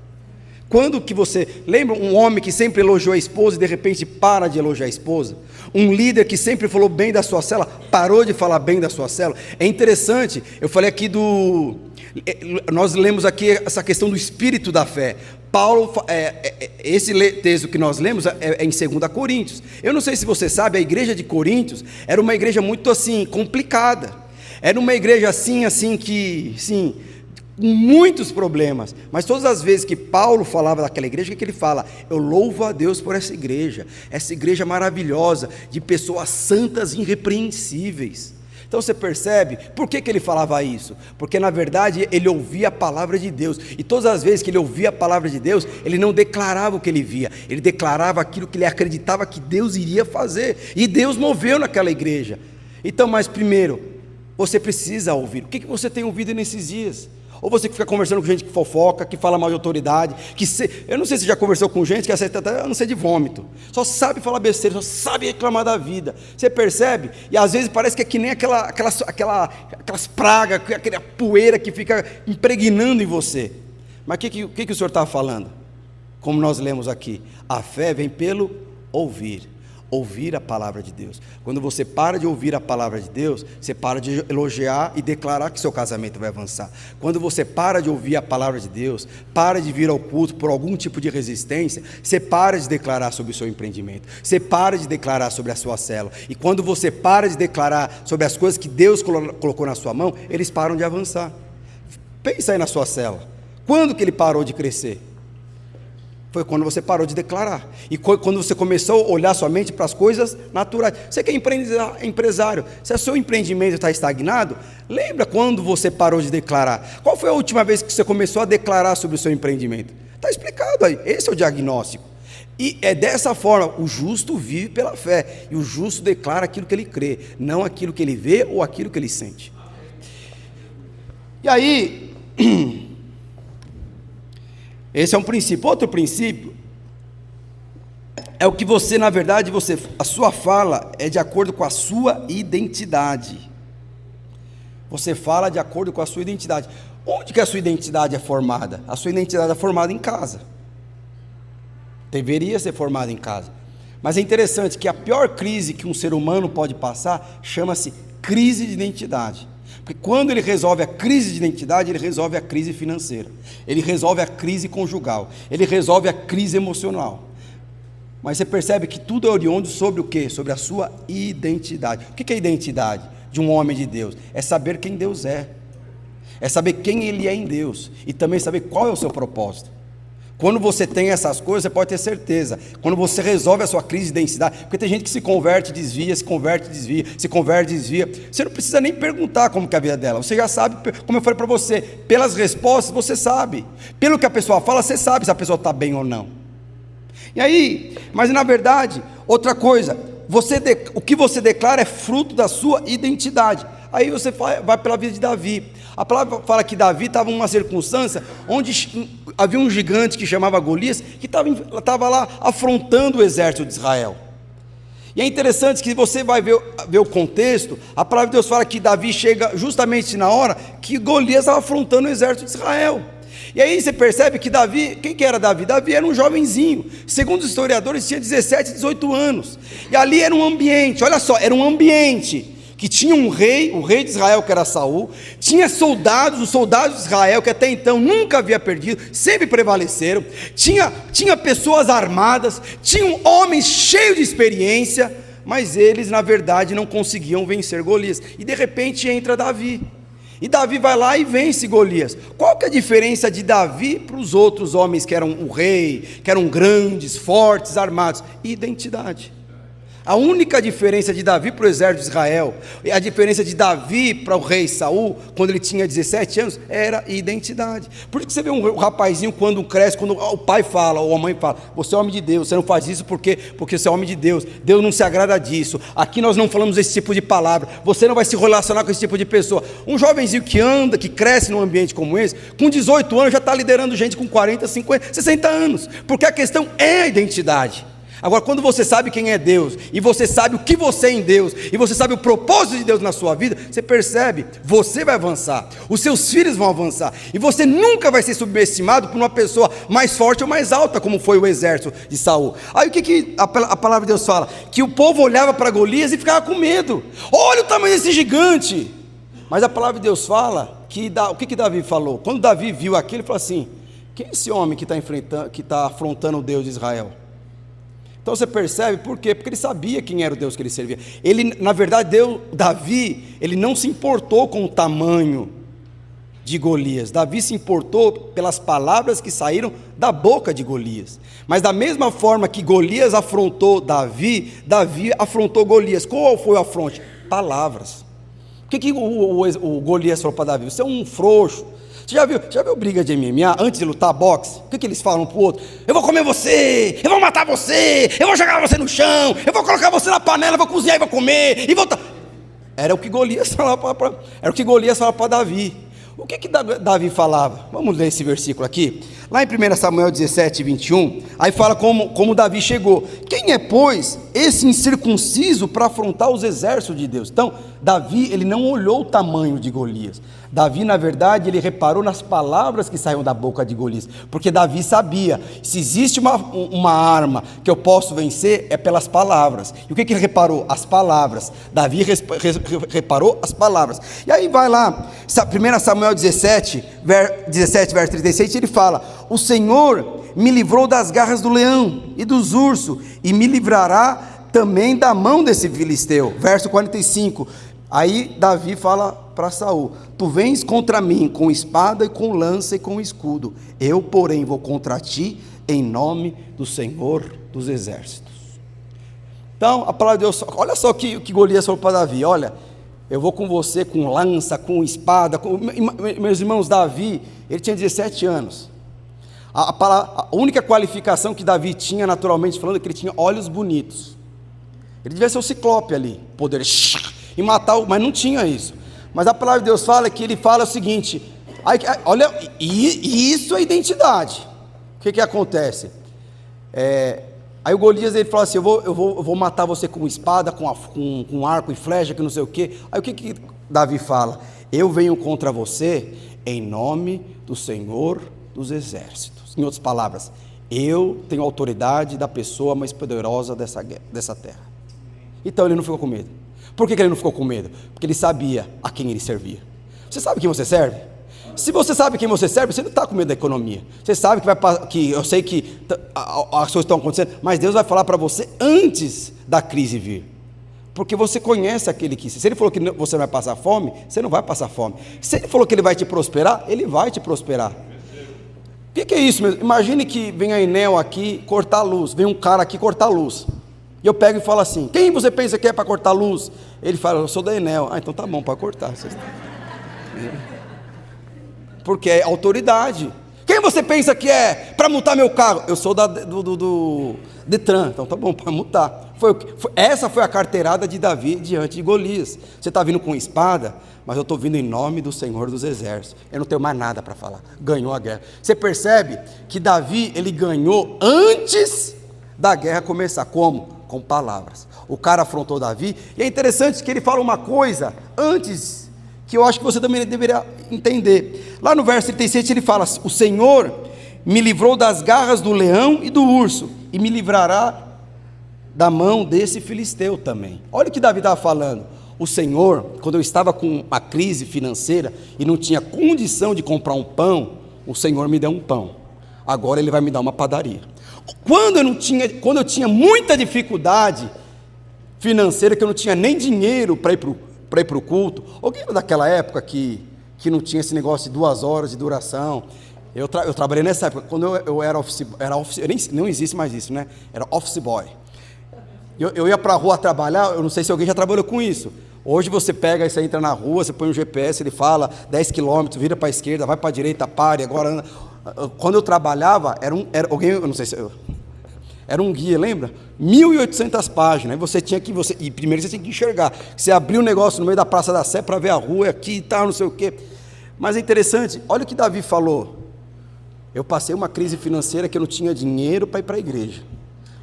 Quando que você... Lembra um homem que sempre elogiou a esposa e de repente para de elogiar a esposa? Um líder que sempre falou bem da sua célula, parou de falar bem da sua célula? É interessante, eu falei aqui nós lemos aqui essa questão do espírito da fé. Paulo, esse texto que nós lemos é em 2 Coríntios. Eu não sei se você sabe, a igreja de Coríntios era uma igreja muito assim, complicada. Era uma igreja assim, com muitos problemas, mas todas as vezes que Paulo falava daquela igreja, o que ele fala? Eu louvo a Deus por essa igreja maravilhosa, de pessoas santas e irrepreensíveis. Então você percebe, por que ele falava isso? Porque na verdade ele ouvia a palavra de Deus, e todas as vezes que ele ouvia a palavra de Deus, ele não declarava o que ele via, ele declarava aquilo que ele acreditava que Deus iria fazer, e Deus moveu naquela igreja. Então, mas primeiro, você precisa ouvir. O que você tem ouvido nesses dias? Ou você que fica conversando com gente que fofoca, que fala mal de autoridade, eu não sei se já conversou com gente que aceita até não sei de vômito, só sabe falar besteira, só sabe reclamar da vida. Você percebe? E às vezes parece que é que nem aquelas pragas, aquela poeira que fica impregnando em você. Mas o que o Senhor está falando? Como nós lemos aqui, a fé vem pelo ouvir a palavra de Deus. Quando você para de ouvir a palavra de Deus, você para de elogiar e declarar que seu casamento vai avançar. Quando você para de ouvir a palavra de Deus, para de vir ao culto por algum tipo de resistência, você para de declarar sobre o seu empreendimento, você para de declarar sobre a sua célula, e quando você para de declarar sobre as coisas que Deus colocou na sua mão, eles param de avançar. Pensa aí na sua célula, quando que ele parou de crescer? Foi quando você parou de declarar, e quando você começou a olhar somente para as coisas naturais. Você que é empresário, se o seu empreendimento está estagnado, lembra quando você parou de declarar? Qual foi a última vez que você começou a declarar sobre o seu empreendimento? Está explicado aí, esse é o diagnóstico. E é dessa forma, o justo vive pela fé, e o justo declara aquilo que ele crê, não aquilo que ele vê ou aquilo que ele sente. E aí... esse é um princípio. Outro princípio é o que você, na verdade, a sua fala é de acordo com a sua identidade. Você fala de acordo com a sua identidade. Onde que a sua identidade é formada? A sua identidade é formada em casa. Deveria ser formada em casa. Mas é interessante que a pior crise que um ser humano pode passar chama-se crise de identidade. Porque quando ele resolve a crise de identidade, ele resolve a crise financeira, ele resolve a crise conjugal, ele resolve a crise emocional. Mas você percebe que tudo é oriundo sobre o quê? Sobre a sua identidade. O que é a identidade de um homem de Deus? É saber quem Deus é saber quem ele é em Deus, e também saber qual é o seu propósito. Quando você tem essas coisas, você pode ter certeza. Quando você resolve a sua crise de identidade, porque tem gente que se converte, desvia, se converte, desvia, se converte, desvia. Você não precisa nem perguntar como que é a vida dela. Você já sabe, como eu falei para você, pelas respostas você sabe. Pelo que a pessoa fala, você sabe se a pessoa está bem ou não. E aí, mas na verdade, outra coisa, o que você declara é fruto da sua identidade. Aí você vai pela vida de Davi. A palavra fala que Davi estava em uma circunstância onde havia um gigante que chamava Golias, que estava lá afrontando o exército de Israel. E é interessante que você vai ver o contexto. A palavra de Deus fala que Davi chega justamente na hora que Golias estava afrontando o exército de Israel. E aí você percebe que Davi, quem que era Davi? Davi era um jovenzinho, segundo os historiadores tinha 17, 18 anos, e ali era um ambiente, olha só, era um ambiente que tinha um rei, o rei de Israel que era Saul, tinha soldados, os soldados de Israel que até então nunca havia perdido, sempre prevaleceram, tinha pessoas armadas, tinham homens cheios de experiência, mas eles na verdade não conseguiam vencer Golias, e de repente entra Davi, e Davi vai lá e vence Golias. Qual que é a diferença de Davi para os outros homens que eram o rei, que eram grandes, fortes, armados? Identidade. A única diferença de Davi para o exército de Israel, a diferença de Davi para o rei Saul, quando ele tinha 17 anos, era identidade. Por isso que você vê um rapazinho quando cresce, quando o pai fala, ou a mãe fala, você é homem de Deus, você não faz isso porque você é homem de Deus, Deus não se agrada disso, aqui nós não falamos esse tipo de palavra, você não vai se relacionar com esse tipo de pessoa. Um jovenzinho que anda, que cresce num ambiente como esse, com 18 anos já está liderando gente com 40, 50, 60 anos, porque a questão é a identidade. Agora, quando você sabe quem é Deus, e você sabe o que você é em Deus, e você sabe o propósito de Deus na sua vida, você percebe, você vai avançar, os seus filhos vão avançar, e você nunca vai ser subestimado por uma pessoa mais forte ou mais alta, como foi o exército de Saul. Aí o que a palavra de Deus fala? Que o povo olhava para Golias e ficava com medo. Olha o tamanho desse gigante. Mas a palavra de Deus fala, o que Davi falou? Quando Davi viu aquilo, ele falou assim: quem é esse homem que está afrontando o Deus de Israel? Então você percebe por quê? Porque ele sabia quem era o Deus que ele servia. Ele, na verdade, Davi, ele não se importou com o tamanho de Golias. Davi se importou pelas palavras que saíram da boca de Golias. Mas da mesma forma que Golias afrontou Davi, Davi afrontou Golias. Qual foi o afronte? Palavras. O que o Golias falou para Davi? Você é um frouxo. Você já viu briga de MMA antes de lutar boxe? O que eles falam um para o outro? Eu vou comer você, eu vou matar você, eu vou jogar você no chão, eu vou colocar você na panela, eu vou cozinhar e vou comer, e vou... Era o que Golias falava para Davi. O que Davi falava? Vamos ler esse versículo aqui. Lá em 1 Samuel 17, 21, aí fala como Davi chegou. Quem é, pois, esse incircunciso para afrontar os exércitos de Deus? Então, Davi, ele não olhou o tamanho de Golias. Davi, na verdade, ele reparou nas palavras que saíam da boca de Golias. Porque Davi sabia, se existe uma arma que eu posso vencer, é pelas palavras. E o que ele reparou? As palavras. Davi reparou as palavras. E aí vai lá, 1 Samuel 17, verso 36, ele fala: o Senhor me livrou das garras do leão e dos ursos, e me livrará também da mão desse filisteu. Verso 45, aí Davi fala para Saul: tu vens contra mim com espada e com lança e com escudo, eu porém vou contra ti em nome do Senhor dos exércitos. Então a palavra de Deus, olha só o que Golias falou para Davi: olha, eu vou com você com lança, com espada, meus irmãos, Davi, ele tinha 17 anos. A única qualificação que Davi tinha, naturalmente falando, é que ele tinha olhos bonitos. Ele devia ser o ciclope ali, poder e matar, mas não tinha isso. Mas a palavra de Deus fala que ele fala o seguinte: olha, e isso é identidade. O que acontece? Aí o Golias, ele fala assim: eu vou matar você com espada, com arco e flecha, que não sei o quê. Aí o que Davi fala? Eu venho contra você em nome do Senhor dos exércitos. Em outras palavras, eu tenho autoridade da pessoa mais poderosa dessa terra. Então ele não ficou com medo. Por que ele não ficou com medo? Porque ele sabia a quem ele servia. Você sabe quem você serve? Se você sabe quem você serve, você não está com medo da economia. Você sabe que eu sei que as coisas estão acontecendo, mas Deus vai falar para você antes da crise vir. Porque você conhece aquele que... Se ele falou que você vai passar fome, você não vai passar fome. Se ele falou que ele vai te prosperar, ele vai te prosperar. O que é isso mesmo? Imagine que vem a Enel aqui cortar a luz. Vem um cara aqui cortar a luz. E eu pego e falo assim: quem você pensa que é para cortar a luz? Ele fala: eu sou da Enel. Ah, então tá bom, para cortar. Porque é autoridade. Quem você pensa que é para multar meu carro? Eu sou do Detran. Então tá bom, para multar. Essa foi a carteirada de Davi diante de Golias. Você está vindo com espada, mas eu estou vindo em nome do Senhor dos exércitos. Eu não tenho mais nada para falar. Ganhou a guerra. Você percebe que Davi, ele ganhou antes da guerra começar. Como? Com palavras. O cara afrontou Davi, e é interessante que ele fala uma coisa antes, que eu acho que você também deveria entender. Lá no verso 37 ele fala: o Senhor me livrou das garras do leão e do urso, e me livrará da mão desse filisteu também. Olha o que Davi estava falando: o Senhor, quando eu estava com uma crise financeira e não tinha condição de comprar um pão, o Senhor me deu um pão. Agora Ele vai me dar uma padaria. Quando eu tinha muita dificuldade financeira, que eu não tinha nem dinheiro para ir para o culto, alguém daquela época que não tinha esse negócio de 2 horas de duração, eu trabalhei nessa época, quando eu era office, não existe mais isso, né? Era office boy. Eu ia para a rua trabalhar, eu não sei se alguém já trabalhou com isso. Hoje você pega, você entra na rua, você põe um GPS, ele fala 10 km, vira para a esquerda, vai para a direita, pare, agora anda. Quando eu trabalhava, eu não sei se era um guia, lembra? 1.800 páginas, e primeiro você tinha que enxergar, você abriu um negócio no meio da Praça da Sé para ver a rua, aqui e tal, não sei o quê. Mas é interessante, olha o que Davi falou: eu passei uma crise financeira que eu não tinha dinheiro para ir para a igreja,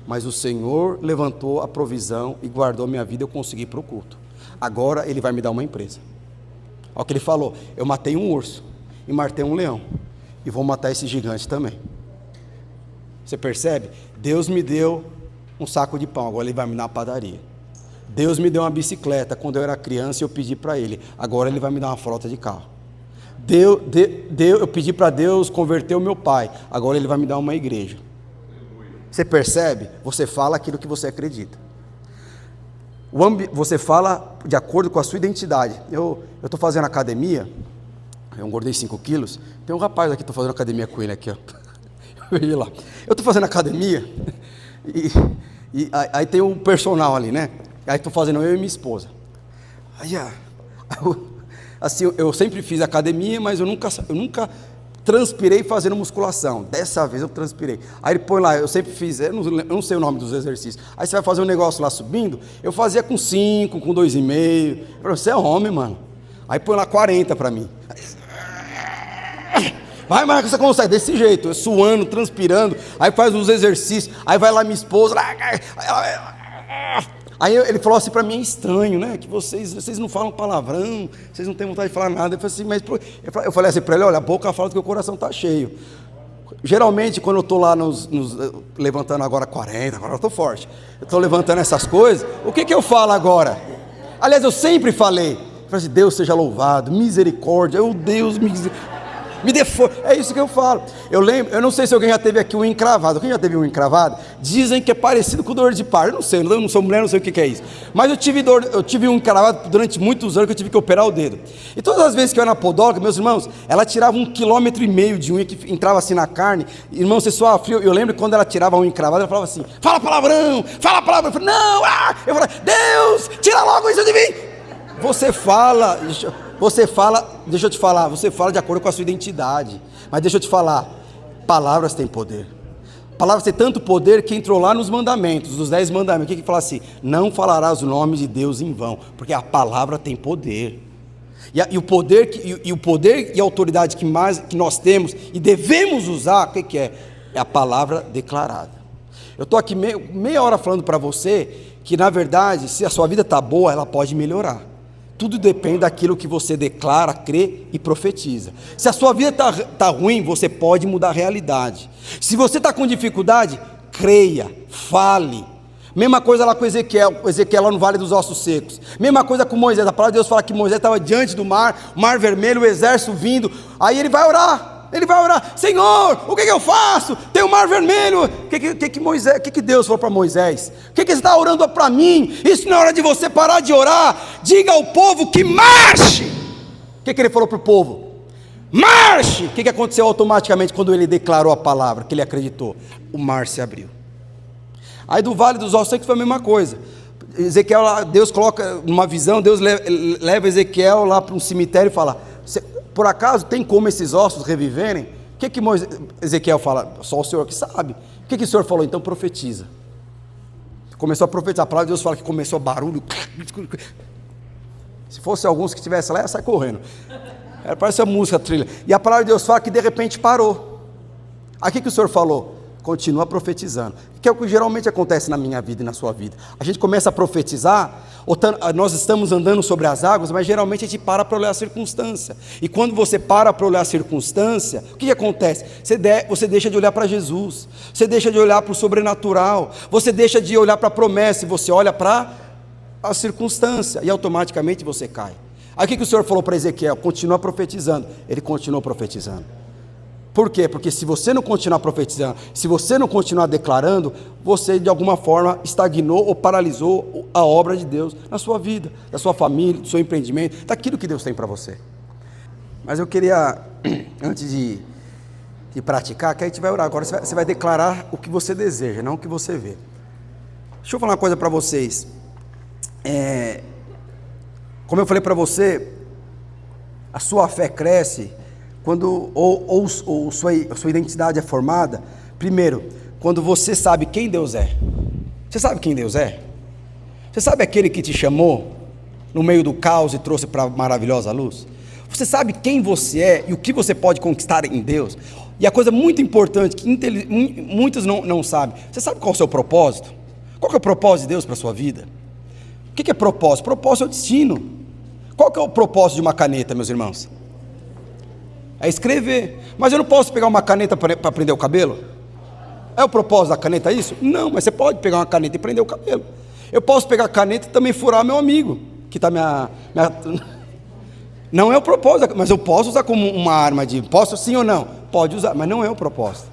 mas o Senhor levantou a provisão e guardou minha vida, eu consegui ir para o culto. Agora Ele vai me dar uma empresa. Olha o que Ele falou, eu matei um urso e matei um leão, e vou matar esse gigante também. Você percebe? Deus me deu um saco de pão, agora Ele vai me dar uma padaria. Deus me deu uma bicicleta quando eu era criança e eu pedi para Ele, agora Ele vai me dar uma frota de carro. Eu pedi para Deus converter o meu pai, agora Ele vai me dar uma igreja. Você percebe? Você fala aquilo que você acredita. Você fala de acordo com a sua identidade. Eu estou fazendo academia, eu engordei 5 quilos, tem um rapaz aqui, estou fazendo academia com ele aqui, ó. Eu estou fazendo academia, e aí tem um personal ali, né? Aí estou fazendo eu e minha esposa. Assim, eu sempre fiz academia, mas eu nunca transpirei fazendo musculação. Dessa vez eu transpirei. Aí ele põe lá, eu sempre fiz, eu não sei o nome dos exercícios. Aí você vai fazer um negócio lá subindo, eu fazia com 5, com 2,5. Você é homem, mano. Aí põe lá 40 para mim. Vai, Marcos, você consegue, desse jeito, eu suando, transpirando, aí faz uns exercícios, aí vai lá minha esposa, aí ele falou assim para mim, é estranho, né, que vocês não falam palavrão, vocês não têm vontade de falar nada. Eu falei assim, eu falei assim para ele, olha, a boca fala que o coração está cheio. Geralmente, quando eu estou lá levantando agora 40, agora eu estou forte, eu estou levantando essas coisas, o que eu falo agora? Aliás, eu sempre falei, assim, Deus seja louvado, misericórdia, Deus me dê força, é isso que eu falo. Eu não sei se alguém já teve aqui um encravado. Quem já teve um encravado? Dizem que é parecido com dor de parto. Eu não sei, eu não sou mulher, não sei o que é isso. Mas eu tive um encravado durante muitos anos que eu tive que operar o dedo. E todas as vezes que eu ia na podóloga, meus irmãos, ela tirava 1,5 km de unha que entrava assim na carne. Irmão, você suava frio. Eu lembro que quando ela tirava um encravado, ela falava assim, fala palavrão. Eu falei, não, Eu falei, Deus, tira logo isso de mim. Você fala, deixa eu te falar, você fala de acordo com a sua identidade, mas deixa eu te falar, palavras têm poder. Palavras têm tanto poder que entrou lá nos mandamentos, dos 10 mandamentos, que fala assim, não falarás o nome de Deus em vão, porque a palavra tem poder. E o poder e a autoridade que nós temos e devemos usar, o que é? É a palavra declarada. Eu estou aqui meia hora falando para você que, na verdade, se a sua vida está boa, ela pode melhorar. Tudo depende daquilo que você declara, crê e profetiza. Se a sua vida está ruim, você pode mudar a realidade. Se você está com dificuldade, creia, fale. Mesma coisa lá com Ezequiel lá no Vale dos Ossos Secos. Mesma coisa com Moisés. A palavra de Deus fala que Moisés estava diante do mar vermelho, o exército vindo. Aí ele vai orar. Senhor, o que eu faço? Tem o mar vermelho. O que Deus falou para Moisés? O que você está orando para mim? Isso não é hora de você parar de orar. Diga ao povo que marche. O que ele falou para o povo? Marche. O que aconteceu automaticamente quando ele declarou a palavra, que ele acreditou? O mar se abriu. Aí do Vale dos Ossos Secos foi a mesma coisa. Ezequiel lá, Deus coloca numa visão, Deus leva Ezequiel lá para um cemitério e fala, por acaso tem como esses ossos reviverem? O que Ezequiel fala? Só o Senhor que sabe. O que o Senhor falou? Então profetiza. Começou a profetizar. A palavra de Deus fala que começou barulho. Se fosse alguns que estivessem lá, ia sair correndo. Parece a música, a trilha. E a palavra de Deus fala que de repente parou. Aí o que o Senhor falou? Continua profetizando, que é o que geralmente acontece na minha vida e na sua vida. A gente começa a profetizar, nós estamos andando sobre as águas, mas geralmente a gente para olhar a circunstância. E quando você para olhar a circunstância, o que acontece? Você deixa de olhar para Jesus, você deixa de olhar para o sobrenatural, você deixa de olhar para a promessa e você olha para a circunstância e automaticamente você cai. Aí o que o Senhor falou para Ezequiel? Continua profetizando. Ele continuou profetizando. Por quê? Porque se você não continuar profetizando, se você não continuar declarando, você de alguma forma estagnou ou paralisou a obra de Deus na sua vida, da sua família, do seu empreendimento, daquilo que Deus tem para você. Mas eu queria, antes de praticar, que a gente vai orar. Agora você vai declarar o que você deseja, não o que você vê. Deixa eu falar uma coisa para vocês. Como eu falei para você, a sua fé cresce quando sua identidade é formada, primeiro, quando você sabe quem Deus é. Você sabe quem Deus é? Você sabe aquele que te chamou no meio do caos e trouxe para a maravilhosa luz? Você sabe quem você é e o que você pode conquistar em Deus? E a coisa muito importante, que muitos não sabem, você sabe qual é o seu propósito? Qual que é o propósito de Deus para a sua vida? O que é propósito? Propósito é o destino. Qual que é o propósito de uma caneta, meus irmãos? É escrever. Mas eu não posso pegar uma caneta para prender o cabelo? É o propósito da caneta isso? Não, mas você pode pegar uma caneta e prender o cabelo. Eu posso pegar a caneta e também furar meu amigo, que está Não é o propósito, mas eu posso usar como uma arma posso sim ou não? Pode usar, mas não é o propósito.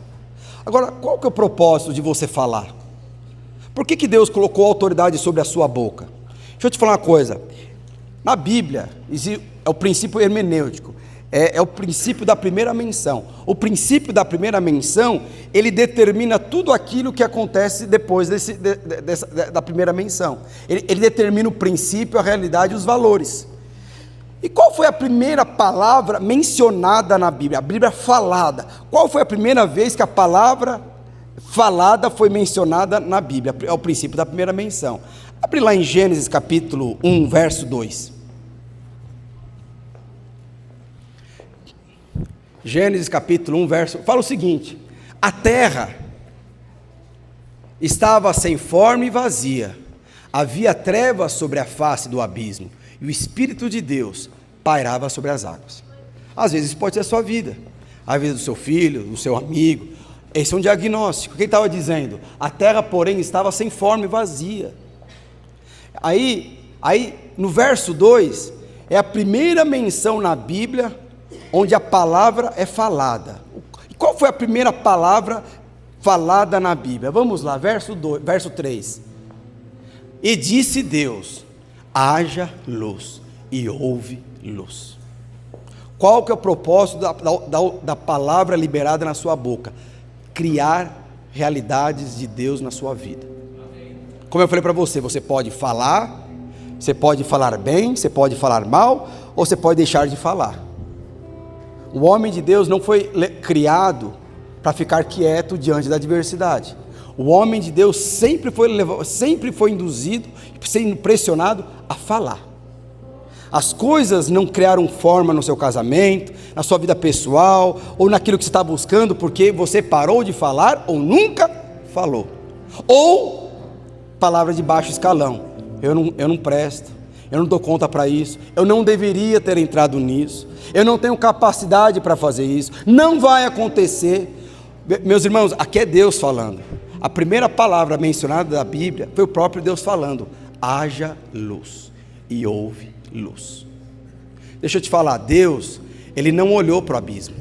Agora, qual que é o propósito de você falar? Por que Deus colocou autoridade sobre a sua boca? Deixa eu te falar uma coisa. Na Bíblia, é o princípio hermenêutico. É o princípio da primeira menção. O princípio da primeira menção, ele determina tudo aquilo que acontece depois da primeira menção. Ele determina o princípio, a realidade e os valores. E qual foi a primeira palavra mencionada na Bíblia? A Bíblia falada. Qual foi a primeira vez que a palavra falada foi mencionada na Bíblia? É o princípio da primeira menção. Abre lá em Gênesis capítulo 1, verso 2. Gênesis capítulo 1, verso... Fala o seguinte: a terra estava sem forma e vazia, havia trevas sobre a face do abismo, e o Espírito de Deus pairava sobre as águas. Às vezes isso pode ser a sua vida, a vida do seu filho, do seu amigo. Esse é um diagnóstico. Quem estava dizendo? A terra, porém, estava sem forma e vazia. Aí no verso 2, é a primeira menção na Bíblia onde a palavra é falada. E qual foi a primeira palavra falada na Bíblia? Vamos lá, verso 3. E disse Deus: haja luz, e houve luz. Qual que é o propósito da palavra liberada na sua boca? Criar realidades de Deus na sua vida. Como eu falei para você, você pode falar bem, você pode falar mal, ou você pode deixar de falar. O homem de Deus não foi criado para ficar quieto diante da adversidade. O homem de Deus sempre foi induzido, sendo pressionado a falar. As coisas não criaram forma no seu casamento, na sua vida pessoal, ou naquilo que você está buscando, porque você parou de falar ou nunca falou. Ou palavra de baixo escalão: eu não presto, eu não dou conta para isso, eu não deveria ter entrado nisso, eu não tenho capacidade para fazer isso, não vai acontecer. Meus irmãos, aqui é Deus falando. A primeira palavra mencionada da Bíblia foi o próprio Deus falando: haja luz, e houve luz. Deixa eu te falar, Deus, Ele não olhou para o abismo,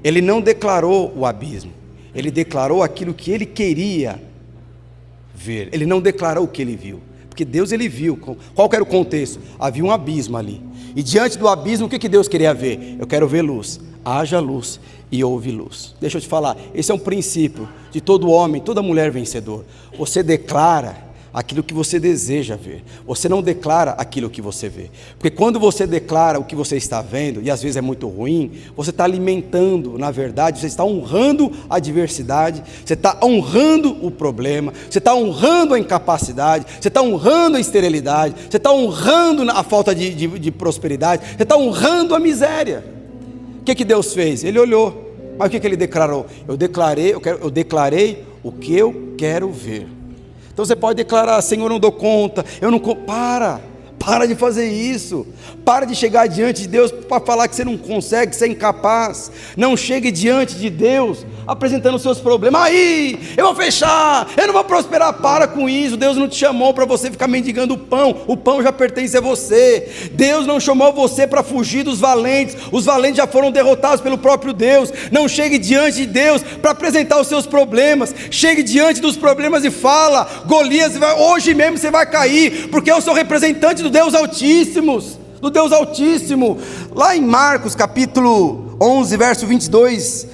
Ele não declarou o abismo, Ele declarou aquilo que Ele queria ver, Ele não declarou o que Ele viu, porque Deus, Ele viu. Qual que era o contexto? Havia um abismo ali, e diante do abismo, o que Deus queria ver? Eu quero ver luz, haja luz, e houve luz. Deixa eu te falar, esse é um princípio de todo homem, toda mulher vencedor. Você declara aquilo que você deseja ver, você não declara aquilo que você vê, porque quando você declara o que você está vendo, e às vezes é muito ruim, você está alimentando, na verdade, você está honrando a adversidade, você está honrando o problema, você está honrando a incapacidade, você está honrando a esterilidade, você está honrando a falta de prosperidade, você está honrando a miséria. O que Deus fez? Ele olhou, mas o que Ele declarou? Eu declarei o que eu quero ver. Então você pode declarar: Senhor, eu não dou conta, eu não... Para de fazer isso. Para de chegar diante de Deus para falar que você não consegue, que você é incapaz. Não chegue diante de Deus apresentando os seus problemas. Aí, eu vou fechar, eu não vou prosperar. Para com isso. Deus não te chamou para você ficar mendigando o pão já pertence a você. Deus não chamou você para fugir dos valentes. Os valentes já foram derrotados pelo próprio Deus. Não chegue diante de Deus para apresentar os seus problemas. Chegue diante dos problemas e fala: Golias, hoje mesmo você vai cair, porque eu sou representante do Deus Altíssimo. Lá em Marcos capítulo 11, verso 22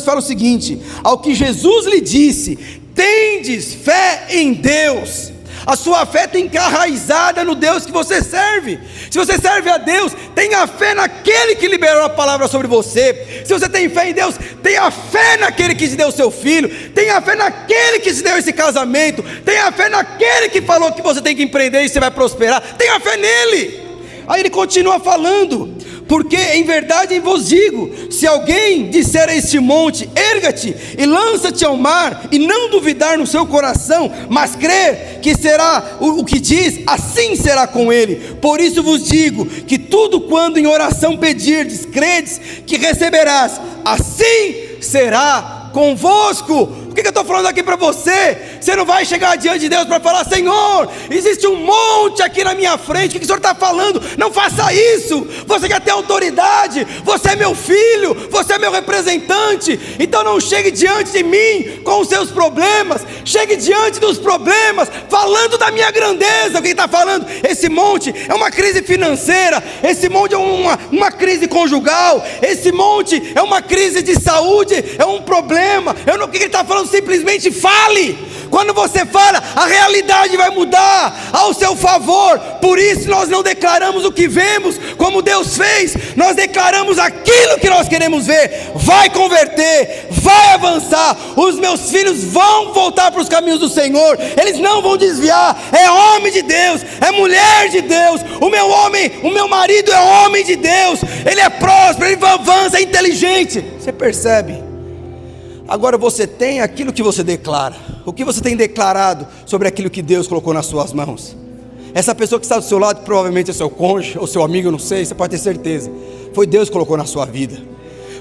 fala o seguinte: ao que Jesus lhe disse: tendes fé em Deus. A sua fé tem que estar enraizada no Deus que você serve. Se você serve a Deus, tenha fé naquele que liberou a palavra sobre você. Se você tem fé em Deus, tenha fé naquele que te deu o seu filho, tenha fé naquele que te deu esse casamento, tenha fé naquele que falou que você tem que empreender e você vai prosperar, tenha fé nele. Aí ele continua falando: Porque em verdade vos digo, se alguém disser a este monte, erga-te e lança-te ao mar, e não duvidar no seu coração, mas crer que será o que diz, assim será com ele. Por isso vos digo, que tudo quando em oração pedirdes, credes que receberás, assim será convosco. O que eu estou falando aqui para você? Você não vai chegar diante de Deus para falar: Senhor, existe um monte aqui na minha frente, o que o Senhor está falando? Não faça isso. Você quer ter autoridade, você é meu filho, você é meu representante, então não chegue diante de mim com os seus problemas, chegue diante dos problemas falando da minha grandeza. O que ele está falando? Esse monte é uma crise financeira, esse monte é uma crise conjugal, esse monte é uma crise de saúde, é um problema. O que ele está falando? Simplesmente fale. Quando você fala, a realidade vai mudar ao seu favor. Por isso nós não declaramos o que vemos, como Deus fez. Nós declaramos aquilo que nós queremos ver. Vai converter, vai avançar. Os meus filhos vão voltar para os caminhos do Senhor. Eles não vão desviar. É homem de Deus, é mulher de Deus. O meu marido é homem de Deus. Ele é próspero, ele avança, é inteligente. Você percebe? Agora você tem aquilo que você declara. O que você tem declarado sobre aquilo que Deus colocou nas suas mãos? Essa pessoa que está do seu lado provavelmente é seu cônjuge ou seu amigo, eu não sei, você pode ter certeza. Foi Deus que colocou na sua vida.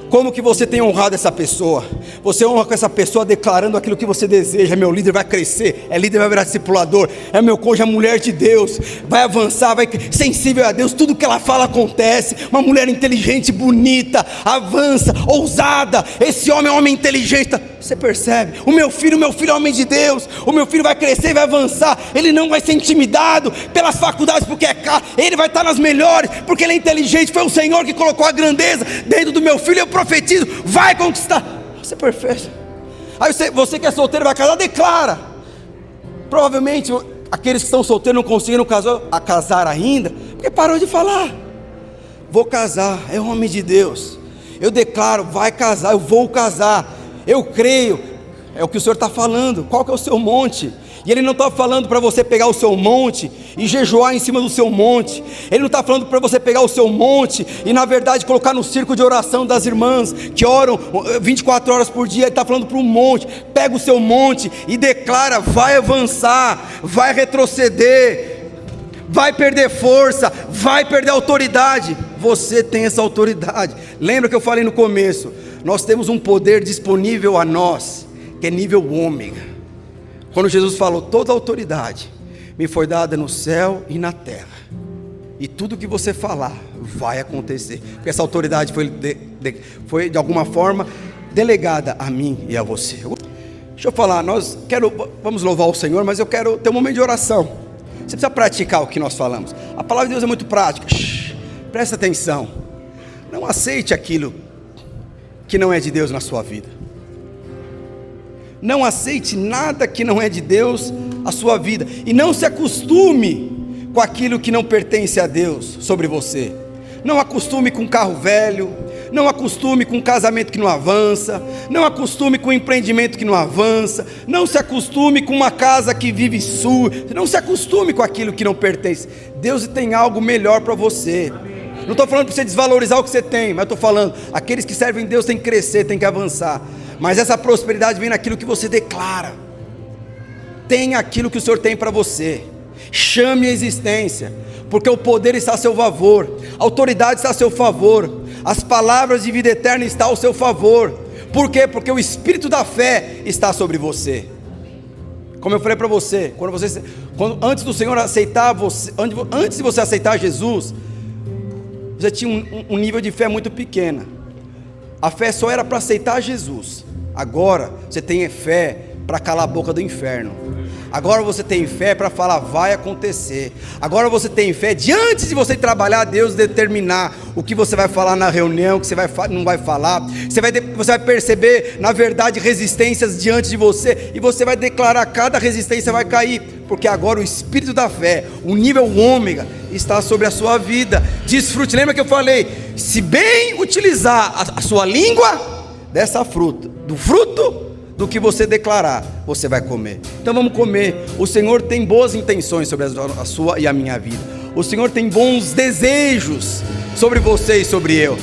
Como que você tem honrado essa pessoa? Você honra com essa pessoa declarando aquilo que você deseja. Meu líder vai crescer, líder vai virar discipulador, meu cônjuge é mulher de Deus, vai avançar, vai sensível a Deus, tudo que ela fala acontece. Uma mulher inteligente, bonita, avança, ousada. Esse homem é um homem inteligente. Você percebe? O meu filho é homem de Deus. O meu filho vai crescer, vai avançar. Ele não vai ser intimidado pelas faculdades porque é caro. Ele vai estar nas melhores porque ele é inteligente. Foi o Senhor que colocou a grandeza dentro do meu filho. Eu profetizo, vai conquistar. Você é perfeito. Aí você que é solteiro vai casar, declara. Provavelmente aqueles que estão solteiros não conseguiram casar ainda porque parou de falar. Vou casar, é homem de Deus. Eu declaro, vai casar, eu vou casar. Eu creio, é o que o Senhor está falando. Qual que é o seu monte? E Ele não está falando para você pegar o seu monte e jejuar em cima do seu monte. Ele não está falando para você pegar o seu monte e na verdade colocar no círculo de oração das irmãs que oram 24 horas por dia. Ele está falando para um monte. Pega o seu monte e declara, vai avançar, vai retroceder, vai perder força, vai perder autoridade. Você tem essa autoridade. Lembra que eu falei no começo? Nós temos um poder disponível a nós, que é nível ômega. Quando Jesus falou, toda a autoridade me foi dada no céu e na terra, e tudo que você falar vai acontecer, porque essa autoridade foi de alguma forma delegada a mim e a você. Deixa eu falar, vamos louvar o Senhor, mas eu quero ter um momento de oração. Você precisa praticar o que nós falamos. A palavra de Deus é muito prática. Presta atenção. Não aceite aquilo que não é de Deus na sua vida. Não aceite nada que não é de Deus a sua vida. E não se acostume com aquilo que não pertence a Deus sobre você. Não acostume com um carro velho. Não acostume com um casamento que não avança. Não acostume com um empreendimento que não avança. Não se acostume com uma casa que vive suja. Não se acostume com aquilo que não pertence. Deus tem algo melhor para você. Não estou falando para você desvalorizar o que você tem, mas estou falando, aqueles que servem Deus têm que crescer, têm que avançar. Mas essa prosperidade vem naquilo que você declara. Tenha aquilo que o Senhor tem para você. Chame a existência, porque o poder está a seu favor, a autoridade está a seu favor, as palavras de vida eterna estão ao seu favor. Por quê? Porque o espírito da fé está sobre você. Como eu falei para você, antes do Senhor aceitar você, antes de você aceitar Jesus, você tinha um nível de fé muito pequena. A fé só era para aceitar Jesus. Agora você tem fé para calar a boca do inferno. Agora você tem fé para falar, vai acontecer. Agora você tem fé de antes de você trabalhar, Deus determinar o que você vai falar na reunião, o que você não vai falar. Você vai perceber, na verdade, resistências diante de você, e você vai declarar, cada resistência vai cair, porque agora o espírito da fé, o nível ômega, está sobre a sua vida. Desfrute. Lembra que eu falei, se bem utilizar a sua língua, dessa fruta, do fruto do que você declarar, você vai comer. Então vamos comer. O Senhor tem boas intenções sobre a sua e a minha vida. O Senhor tem bons desejos sobre você e sobre eu.